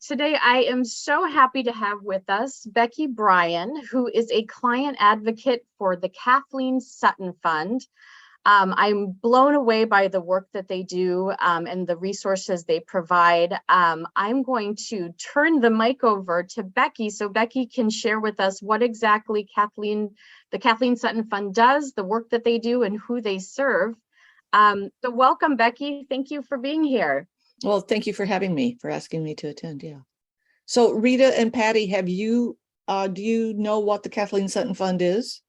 Today, I am so happy to have with us Becky Bryan, who is a client advocate for the Kathleen Sutton Fund. I'm blown away by the work that they do and the resources they provide. I'm going to turn the mic over to Becky so Becky can share with us what exactly the Kathleen Sutton Fund does, the work that they do, and who they serve. So welcome, Becky. Thank you for being here. Well, thank you for having me, for asking me to attend. Yeah. So Rita and Patty, do you know what the Kathleen Sutton Fund is?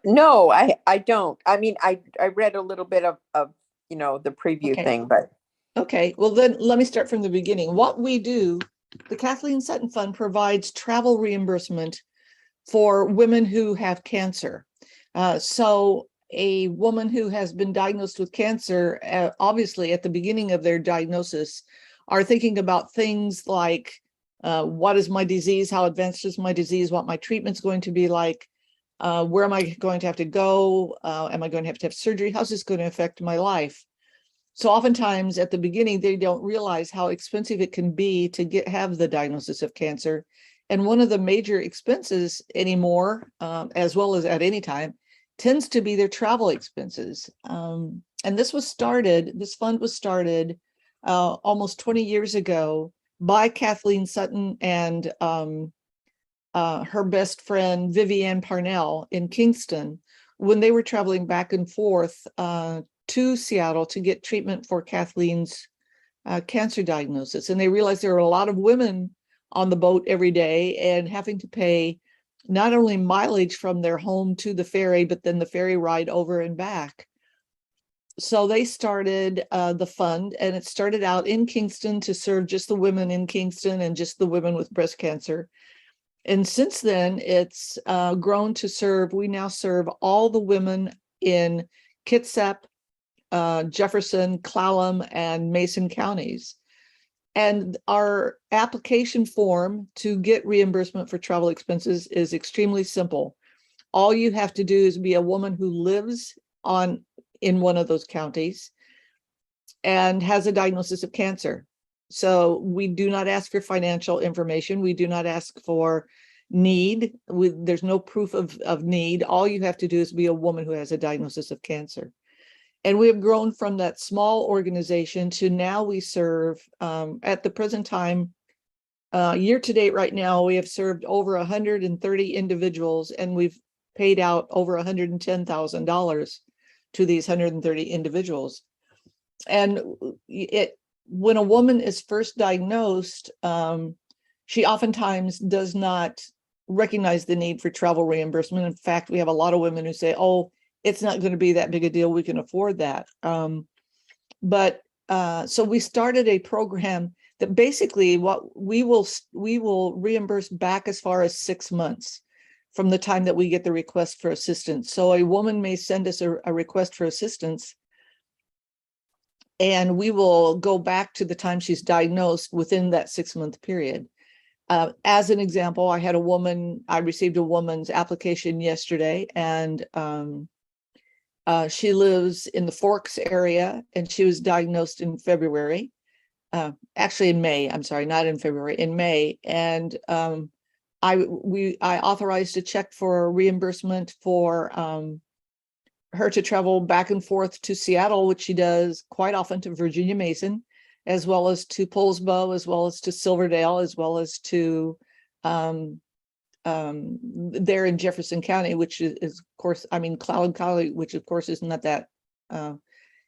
No, I don't. I mean, I read a little bit of the preview thing, but. Okay, well then let me start from the beginning. What we do, the Kathleen Sutton Fund provides travel reimbursement for women who have cancer. So a woman who has been diagnosed with cancer, obviously at the beginning of their diagnosis, are thinking about things like, what is my disease? How advanced is my disease? What my treatment's going to be like? Where am I going to have to go? Am I going to have surgery? How's this going to affect my life? So oftentimes at the beginning, they don't realize how expensive it can be to have the diagnosis of cancer. And one of the major expenses anymore, as well as at any time, tends to be their travel expenses. And this fund was started almost 20 years ago by Kathleen Sutton and her best friend, Vivian Parnell in Kingston, when they were traveling back and forth to Seattle to get treatment for Kathleen's cancer diagnosis. And they realized there were a lot of women on the boat every day and having to pay not only mileage from their home to the ferry, but then the ferry ride over and back. So they started the fund, and it started out in Kingston to serve just the women in Kingston and just the women with breast cancer. And since then, it's grown to we now serve all the women in Kitsap, Jefferson, Clallam, and Mason counties. And our application form to get reimbursement for travel expenses is extremely simple. All you have to do is be a woman who lives in one of those counties and has a diagnosis of cancer. So we do not ask for financial information. We do not ask for need. There's no proof of need. All you have to do is be a woman who has a diagnosis of cancer. And we have grown from that small organization to now we serve, at the present time, year to date right now, we have served over 130 individuals, and we've paid out over $110,000 to these 130 individuals. And when a woman is first diagnosed, she oftentimes does not recognize the need for travel reimbursement. In fact, we have a lot of women who say, oh, it's not going to be that big a deal. We can afford that. So we started a program that basically we will reimburse back as far as 6 months from the time that we get the request for assistance. So a woman may send us a request for assistance, and we will go back to the time she's diagnosed within that 6-month period. As an example, I received a woman's application yesterday, and she lives in the Forks area, and she was diagnosed in February, actually in May, I'm sorry, not in February, in May. And I authorized a check for reimbursement for her to travel back and forth to Seattle, which she does quite often, to Virginia Mason, as well as to Poulsbo, as well as to Silverdale, as well as to there in Jefferson County, which is of course, Clallam County, which of course is not that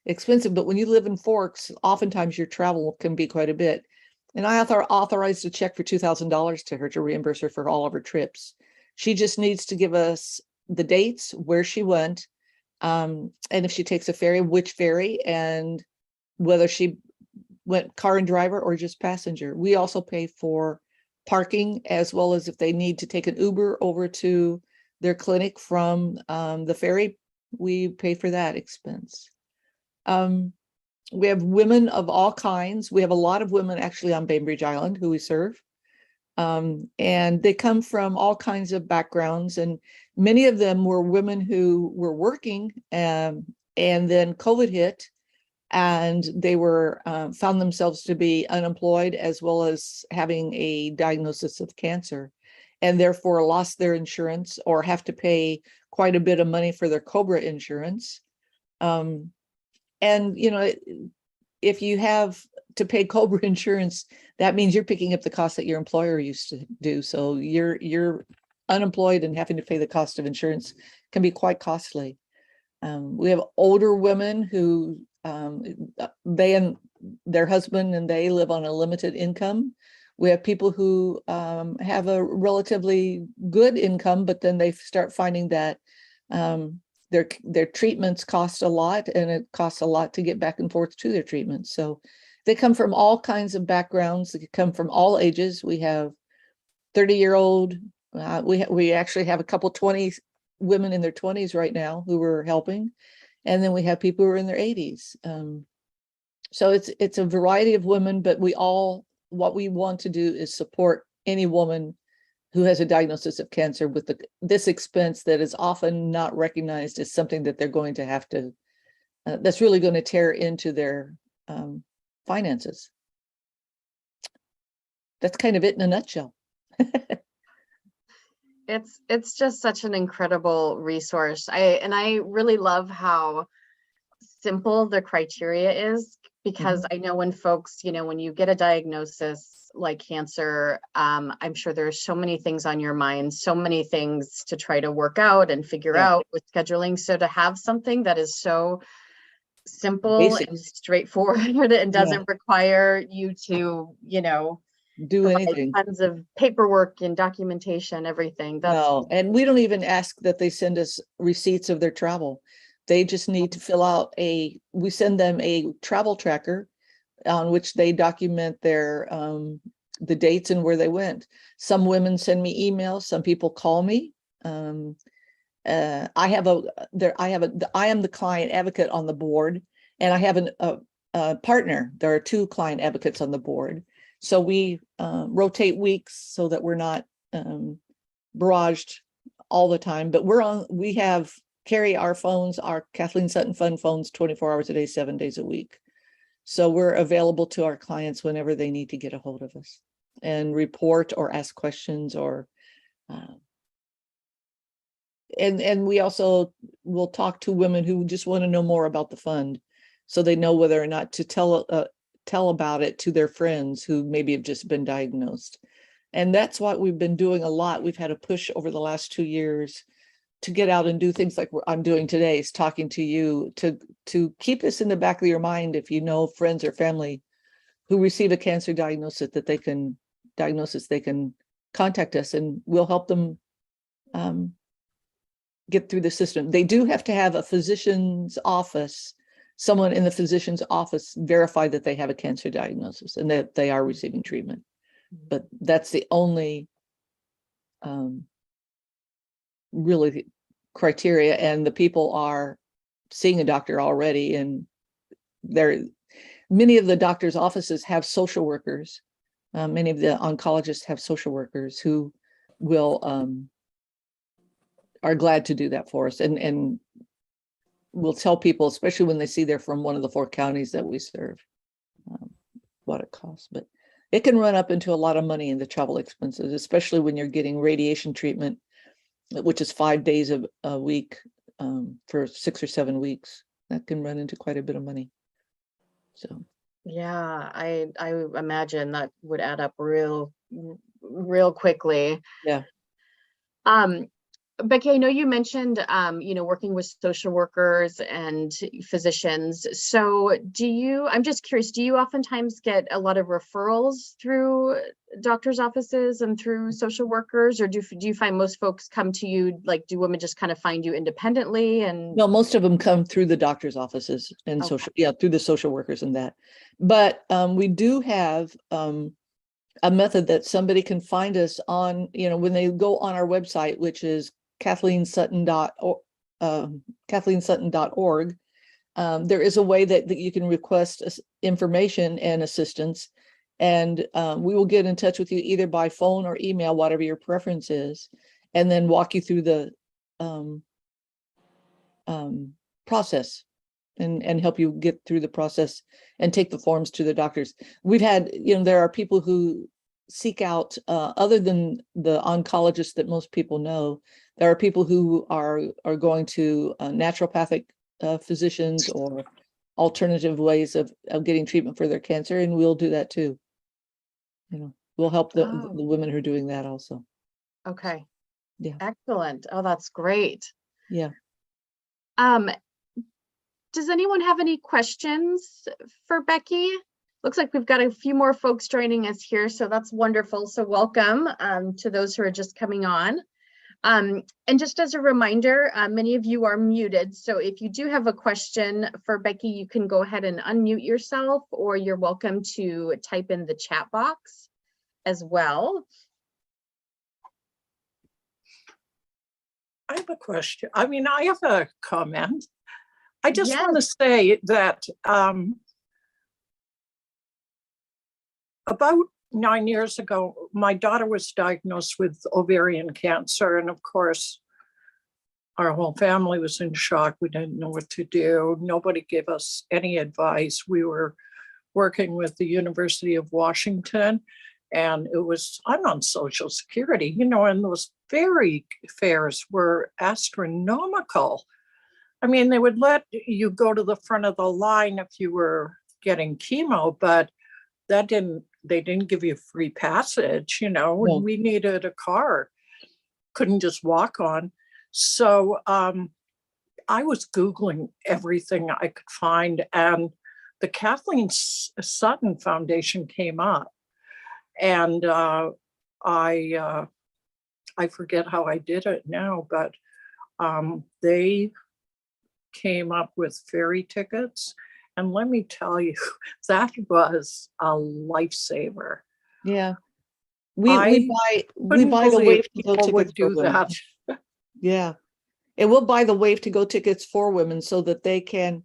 expensive. But when you live in Forks, oftentimes your travel can be quite a bit. And I authorized a check for $2,000 to her to reimburse her for all of her trips. She just needs to give us the dates, where she went, and if she takes a ferry, which ferry, and whether she went car and driver or just passenger. We also pay for parking, as well as if they need to take an Uber over to their clinic from the ferry, we pay for that expense. We have women of all kinds. We have a lot of women actually on Bainbridge Island who we serve. And they come from all kinds of backgrounds, and many of them were women who were working, and then COVID hit, and they were found themselves to be unemployed as well as having a diagnosis of cancer, and therefore lost their insurance or have to pay quite a bit of money for their COBRA insurance. And if you have to pay COBRA insurance, that means you're picking up the cost that your employer used to do. So you're unemployed and having to pay the cost of insurance can be quite costly. We have older women who they and their husband and they live on a limited income. We have people who have a relatively good income, but then they start finding that their treatments cost a lot, and it costs a lot to get back and forth to their treatments. So they come from all kinds of backgrounds. They come from all ages. We have 30-year-old. We actually have a couple 20 women in their 20s right now who we're helping, and then we have people who are in their 80s. So it's a variety of women, but what we want to do is support any woman who has a diagnosis of cancer with this expense that is often not recognized as something that they're going to have to, that's really going to tear into their finances. That's kind of it in a nutshell. It's just such an incredible resource. I really love how simple the criteria is, because I know when folks, when you get a diagnosis like cancer, I'm sure there's so many things on your mind, so many things to try to work out and figure out with scheduling. So to have something that is so simple and straightforward and doesn't require you to, do anything, tons of paperwork and documentation, everything. No, and we don't even ask that they send us receipts of their travel. They just need to fill out we send them a travel tracker on which they document their the dates and where they went. Some women send me emails, some people call me. I am the client advocate on the board, and I have a partner. There are 2 client advocates on the board. So we rotate weeks so that we're not barraged all the time, but we carry our phones, our Kathleen Sutton Fund phones 24 hours a day, 7 days a week. So we're available to our clients whenever they need to get a hold of us and report or ask questions, or and we also will talk to women who just want to know more about the fund, so they know whether or not to tell about it to their friends who maybe have just been diagnosed. And that's what we've been doing a lot. We've had a push over the last 2 years to get out and do things like what I'm doing today, is talking to you, to keep this in the back of your mind. If you know friends or family who receive a cancer diagnosis, they can contact us and we'll help them get through the system. They do have to have a physician's office, someone in the physician's office verify that they have a cancer diagnosis and that they are receiving treatment. But that's the only really criteria, and the people are seeing a doctor already, and many of the doctors' offices have social workers. Many of the oncologists have social workers who are glad to do that for us, and will tell people, especially when they see they're from one of the 4 counties that we serve, what it costs. But it can run up into a lot of money in the travel expenses, especially when you're getting radiation treatment, which is 5 days a week for 6 or 7 weeks. That can run into quite a bit of money. So yeah, I imagine that would add up real quickly. Yeah. Becky, I know you mentioned, working with social workers and physicians. So I'm just curious, do you oftentimes get a lot of referrals through doctors' offices and through social workers, or do you find most folks come to you, like, do women just kind of find you independently? And no, most of them come through the doctor's offices and through the social workers and that. But we do have a method that somebody can find us on, when they go on our website, which is kathleensutton.org. There is a way that you can request information and assistance, and we will get in touch with you either by phone or email, whatever your preference is, and then walk you through the process. and help you get through the process and take the forms to the doctors. We've had, there are people who seek out, other than the oncologists that most people know, there are people who are going to naturopathic physicians or alternative ways of getting treatment for their cancer, and we'll do that too. We'll help the women who are doing that also. Okay. Yeah. Excellent. Oh, that's great. Yeah. Does anyone have any questions for Becky? Looks like we've got a few more folks joining us here, so that's wonderful. So welcome to those who are just coming on. And just as a reminder, many of you are muted, so if you do have a question for Becky, you can go ahead and unmute yourself, or you're welcome to type in the chat box as well. I have a question. I mean, I have a comment. I just Yes. want to say that about 9 years ago, my daughter was diagnosed with ovarian cancer. And of course, our whole family was in shock. We didn't know what to do. Nobody gave us any advice. We were working with the University of Washington, and I'm on Social Security, and those fares were astronomical. I mean, they would let you go to the front of the line if you were getting chemo, but they didn't give you free passage, No. We needed a car, couldn't just walk on. So I was Googling everything I could find, and the Kathleen Sutton Foundation came up, and I forget how I did it now, but they came up with ferry tickets. And let me tell you, that was a lifesaver. Yeah. We buy the wave to go people would tickets do for women. that. Yeah. And we'll buy the wave to go tickets for women so that they can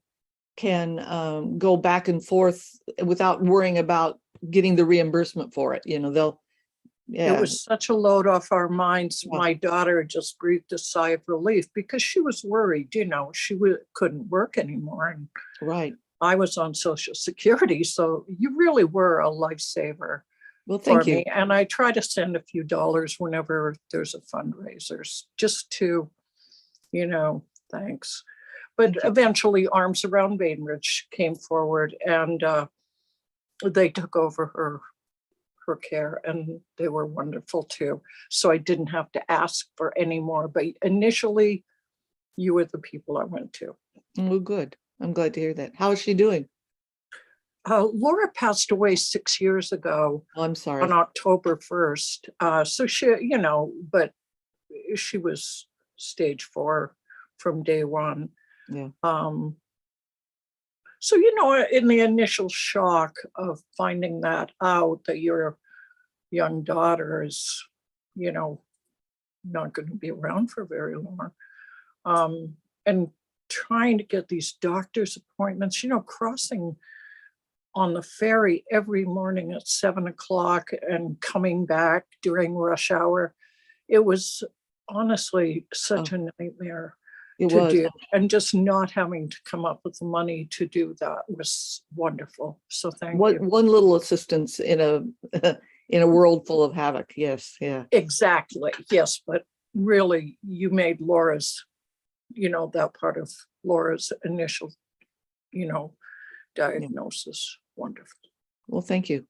go back and forth without worrying about getting the reimbursement for it. It was such a load off our minds. Yeah. My daughter just breathed a sigh of relief because she was worried, she couldn't work anymore. And Right. I was on Social Security. So you really were a lifesaver. Well, thank you. Me. And I try to send a few dollars whenever there's a fundraiser, just to, thanks. But eventually Arms Around Bainbridge came forward, and they took over her care, and they were wonderful too. So I didn't have to ask for any more, but initially you were the people I went to. Oh, good. I'm glad to hear that. How is she doing? Laura passed away 6 years ago. Oh, I'm sorry. On October 1st. So she, but she was stage 4 from day one. Yeah. So, in the initial shock of finding that out, that your young daughter is, not going to be around for very long, and trying to get these doctor's appointments, crossing on the ferry every morning at 7 o'clock and coming back during rush hour. It was honestly such a nightmare to do. And just not having to come up with the money to do that was wonderful. So thank you. One little assistance in a world full of havoc. Yes. Yeah. Exactly. Yes. But really, you made Laura's, that part of Laura's initial, diagnosis wonderful. Well, thank you.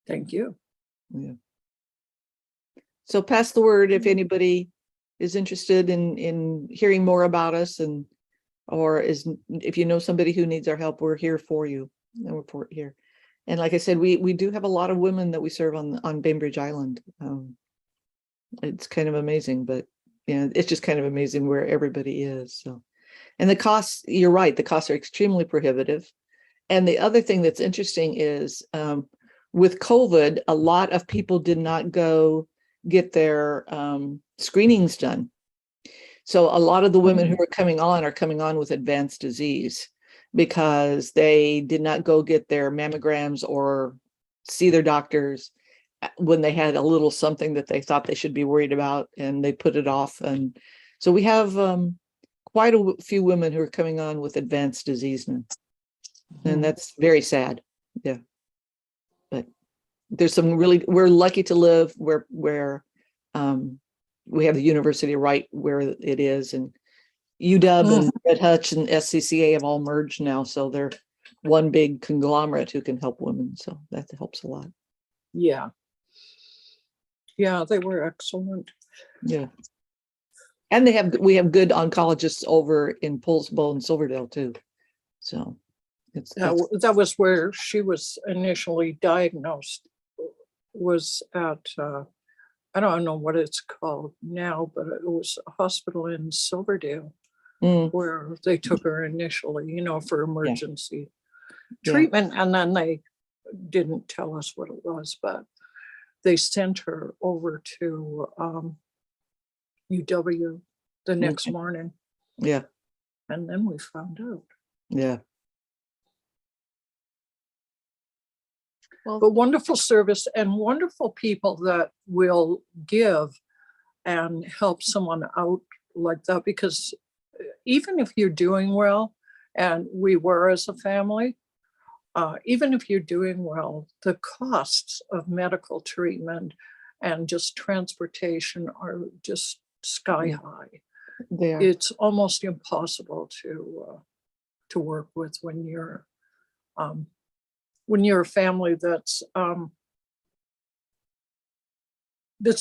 Thank you. Yeah. So pass the word if anybody is interested in hearing more about us, or if you know somebody who needs our help, we're here for you, and we're here. And like I said, we do have a lot of women that we serve on Bainbridge Island. It's kind of amazing, but it's just kind of amazing where everybody is. So, and the costs, you're right, the costs are extremely prohibitive. And the other thing that's interesting is with COVID, a lot of people did not go get their screenings done. So a lot of the women who are coming on with advanced disease because they did not go get their mammograms or see their doctors when they had a little something that they thought they should be worried about, and they put it off. And so we have quite a few women who are coming on with advanced disease now. And that's very sad. Yeah. But there's some really, we're lucky to live where we have the university right where it is, and UW and Red Hutch and SCCA have all merged now. So they're one big conglomerate who can help women. So that helps a lot. Yeah. Yeah, they were excellent. Yeah. And we have good oncologists over in Poulsbo and Silverdale too. So that was where she was initially diagnosed, was at, I don't know what it's called now, but it was a hospital in Silverdale where they took her initially, you know, for emergency treatment. And then they didn't tell us what it was, but they sent her over to UW the next morning. Yeah. And then we found out. Yeah. Well, but wonderful service and wonderful people that will give and help someone out like that, because even if you're doing well, and we were as a family, even if you're doing well, the costs of medical treatment and just transportation are just sky high. It's almost impossible to work with when you're a family that's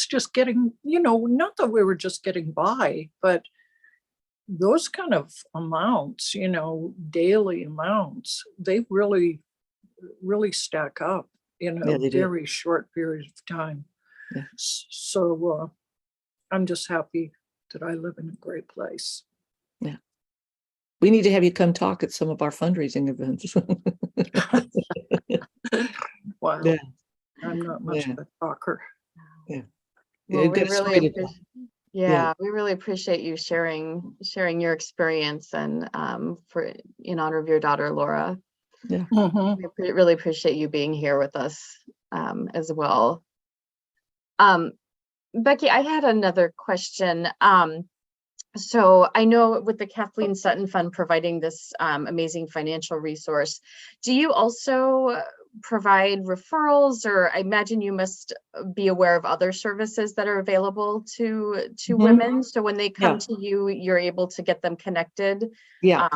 just getting, you know, not that we were just getting by, but those kind of amounts, you know, daily amounts, they really stack up in a very short period of time. Yeah. So I'm just happy that I live in a great place. Yeah. We need to have you come talk at some of our fundraising events. Wow. Yeah. I'm not much of a talker. Yeah. Well, we really appreciate you sharing your experience and for in honor of your daughter Laura. Yeah. We really appreciate you being here with us as well. Becky, I had another question. So I know with the Kathleen Sutton Fund providing this amazing financial resource, do you also provide referrals, or I imagine you must be aware of other services that are available to women? So when they come to you, you're able to get them connected. Yeah.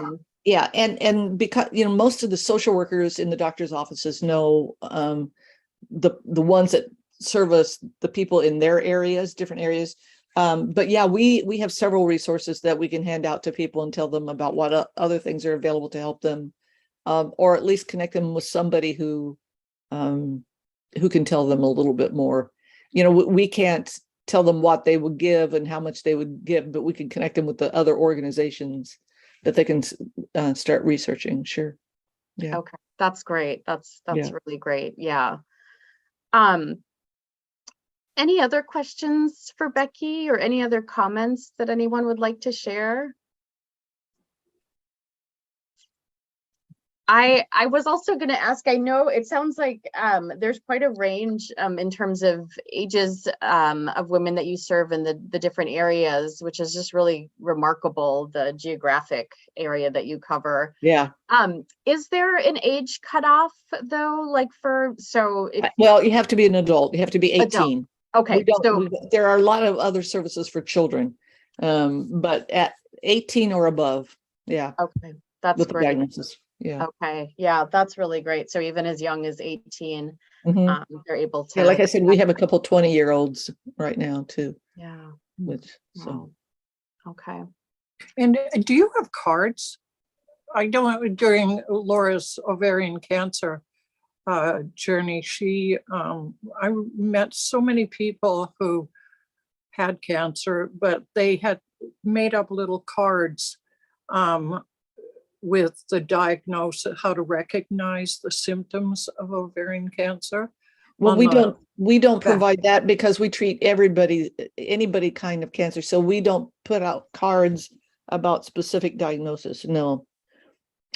Yeah. And because, you know, most of the social workers in the doctor's offices know the ones that service the people in their areas, different areas. But yeah, we have several resources that we can hand out to people and tell them about what other things are available to help them, or at least connect them with somebody who can tell them a little bit more. You know, we can't tell them what they would give and how much they would give, but we can connect them with the other organizations that they can start researching. Sure. Yeah. Okay, that's great. That's really great. Yeah. Any other questions for Becky, or any other comments that anyone would like to share? I was also going to ask, I know it sounds like there's quite a range in terms of ages of women that you serve in the different areas, which is just really remarkable, the geographic area that you cover. Yeah. Is there an age cutoff though? Like well, you have to be an adult. You have to be 18. Adult. Okay. There are a lot of other services for children, but at 18 or above. Yeah. Okay. That's with great. The diagnosis. Yeah. Okay. Yeah, that's really great. So even as young as 18, they're able to. Yeah, like I said, we have a couple 20-year-olds right now too. Yeah. So. Okay. And do you have cards? I know during Laura's ovarian cancer journey, I met so many people who had cancer, but they had made up little cards with the diagnosis, how to recognize the symptoms of ovarian cancer. Well, we don't provide that because we treat anybody kind of cancer. So we don't put out cards about specific diagnosis. No,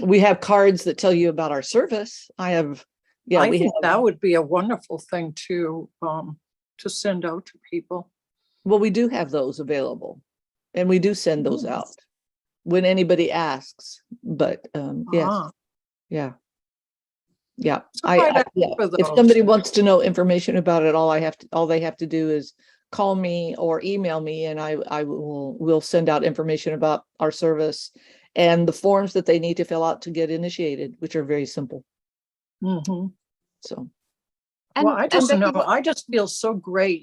we have cards that tell you about our service. I think that would be a wonderful thing to send out to people. Well, we do have those available, and we do send those out. when anybody asks, but yes, Ah, yeah. Yeah, might ask yeah. for If those. somebody wants to know information about it, all they have to do is call me or email me, and will send out information about our service and the forms that they need to fill out to get initiated, which are very simple. Mhm. So, Well, I just Becky, know, I just feel so great,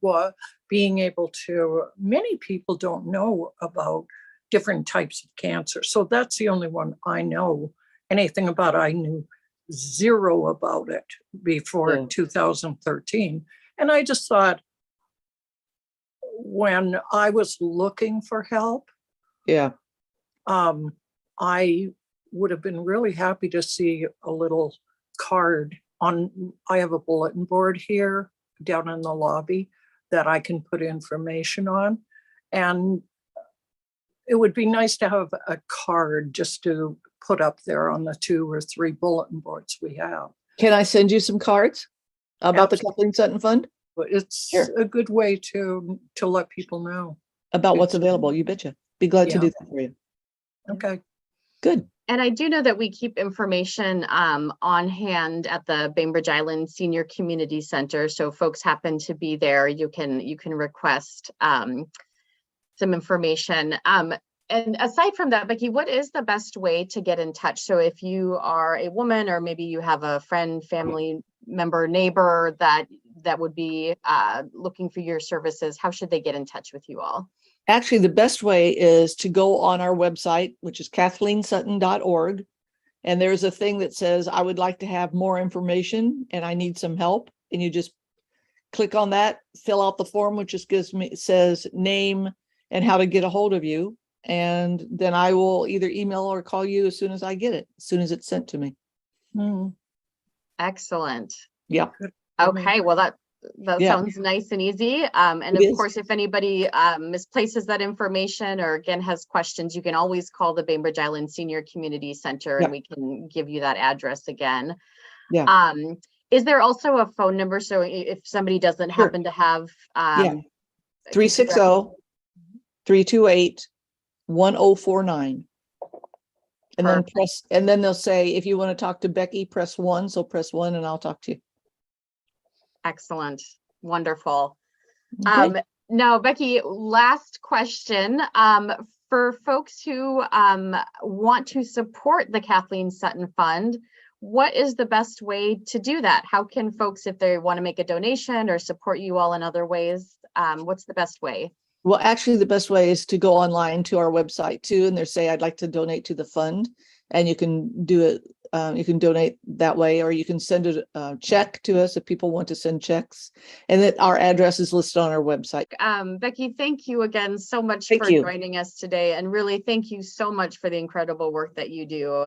what being able to, many people don't know about different types of cancer. So that's the only one I know anything about. I knew zero about it before Yeah. 2013. And I just thought, when I was looking for help, yeah, I would have been really happy to see a little card on, I have a bulletin board here down in the lobby that I can put information on. And it would be nice to have a card just to put up there on the 2 or 3 bulletin boards we have. can I send you some cards about the Absolutely. Kathleen Sutton Fund? But it's Sure. a good way to let people know. About what's It's- available, you betcha. Be glad to Yeah. do that for you. Okay. Good. and I do know that we keep information on hand at the Bainbridge Island Senior Community Center. So if folks happen to be there, you can request some information. And aside from that, Becky, what is the best way to get in touch? So if you are a woman, or maybe you have a friend, family member, neighbor that would be looking for your services, how should they get in touch with you all? Actually, the best way is to go on our website, which is kathleensutton.org. And there's a thing that says, I would like to have more information and I need some help. And you just click on that, fill out the form, which just says name and how to get a hold of you. And then I will either email or call you as soon as I get it, as soon as it's sent to me. Mm, Excellent. Yeah. good. Okay, well, that Yeah. sounds nice and easy. And It of is. course, if anybody misplaces that information or again has questions, you can always call the Bainbridge Island Senior Community Center Yeah. and we can give you that address again. Yeah. Is there also a phone number? So if somebody doesn't Sure. happen to have Yeah. 360-328-1049. And then then they'll say, if you want to talk to Becky, press 1. So press 1 and I'll talk to you. Excellent. Wonderful. Okay. Now, Becky, last question. For folks who want to support the Kathleen Sutton Fund, what is the best way to do that? How can folks, if they want to make a donation or support you all in other ways, what's the best way? Well, actually, the best way is to go online to our website too, and they say, I'd like to donate to the fund, and you can do it. You can donate that way, or you can send a check to us if people want to send checks, and that our address is listed on our website. Becky, thank you again so much Thank for you. joining us today, and really thank you so much for the incredible work that you do.